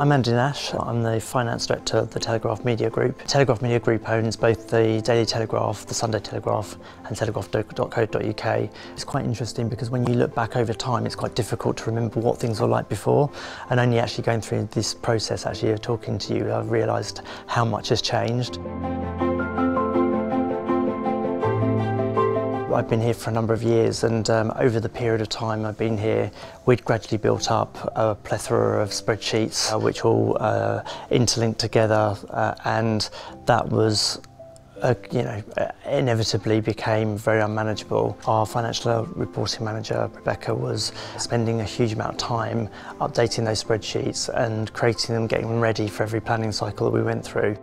I'm Andy Nash. I'm the Finance Director of the Telegraph Media Group. Telegraph Media Group owns both the Daily Telegraph, the Sunday Telegraph and telegraph.co.uk. It's quite interesting because when you look back over time, it's quite difficult to remember what things were like before, and only actually going through this process actually of talking to you, I've realised how much has changed. I've been here for a number of years, and over the period of time I've been here, we'd gradually built up a plethora of spreadsheets which all interlinked together, and that was inevitably became very unmanageable. Our financial reporting manager, Rebecca, was spending a huge amount of time updating those spreadsheets and creating them, getting them ready for every planning cycle that we went through.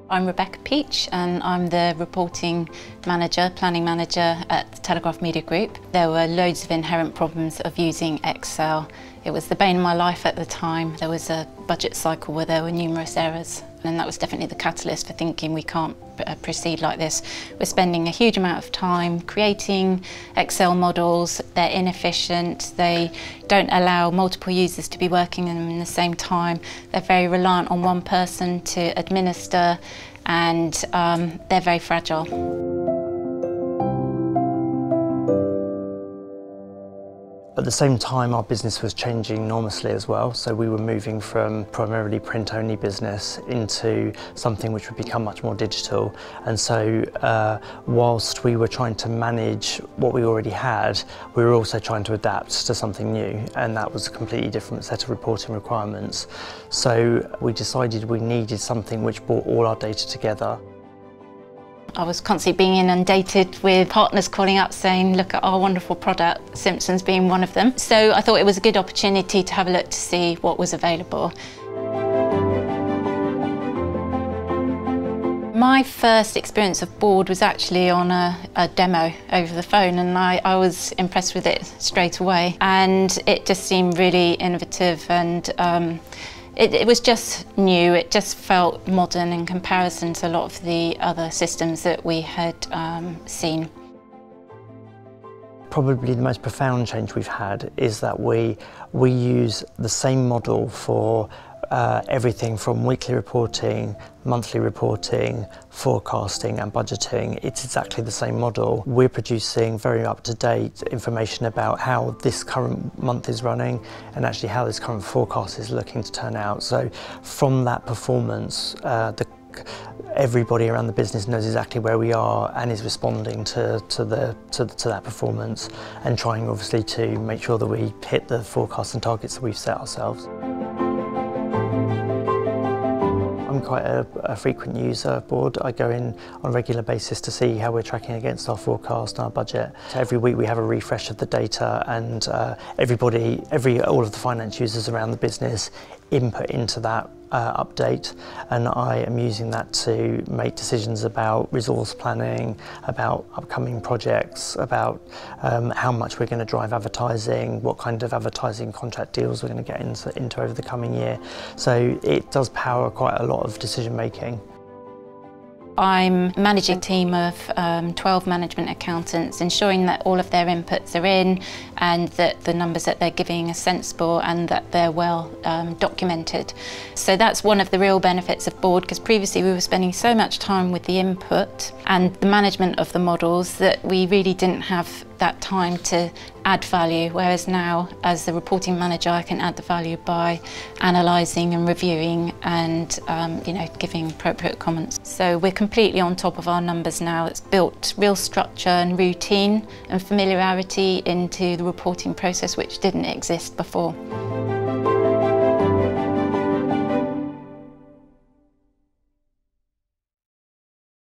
I'm Rebecca Peach and I'm the reporting manager, planning manager at the Telegraph Media Group. There were loads of inherent problems of using Excel. It was the bane of my life at the time. There was a budget cycle where there were numerous errors, and that was definitely the catalyst for thinking we can't proceed like this. We're spending a huge amount of time creating Excel models. They're inefficient. They don't allow multiple users to be working in them in the same time. They're very reliant on one person to administer, and they're very fragile. At the same time, our business was changing enormously as well, so we were moving from primarily print-only business into something which would become much more digital. And so whilst we were trying to manage what we already had, we were also trying to adapt to something new, and that was a completely different set of reporting requirements. So we decided we needed something which brought all our data together. I was constantly being inundated with partners calling up saying, look at our wonderful product, Simpsons being one of them. So I thought it was a good opportunity to have a look to see what was available. My first experience of Board was actually on a demo over the phone, and I was impressed with it straight away. And it just seemed really innovative, and it was just new. It just felt modern in comparison to a lot of the other systems that we had seen. Probably the most profound change we've had is that we use the same model for everything from weekly reporting, monthly reporting, forecasting and budgeting. It's exactly the same model. We're producing very up-to-date information about how this current month is running and actually how this current forecast is looking to turn out. So from that performance, everybody around the business knows exactly where we are and is responding to that performance, and trying obviously to make sure that we hit the forecasts and targets that we've set ourselves. I'm quite a frequent user of Board. I go in on a regular basis to see how we're tracking against our forecast and our budget. So every week we have a refresh of the data, and all of the finance users around the business input into that update, and I am using that to make decisions about resource planning, about upcoming projects, about how much we're going to drive advertising, what kind of advertising contract deals we're going to get into over the coming year. So it does power quite a lot of decision making. I'm managing a team of 12 management accountants, ensuring that all of their inputs are in and that the numbers that they're giving are sensible and that they're well documented. So that's one of the real benefits of Board, because previously we were spending so much time with the input and the management of the models that we really didn't have that time to add value, whereas now as the reporting manager I can add the value by analysing and reviewing and giving appropriate comments. So we're completely on top of our numbers now. It's built real structure and routine and familiarity into the reporting process, which didn't exist before.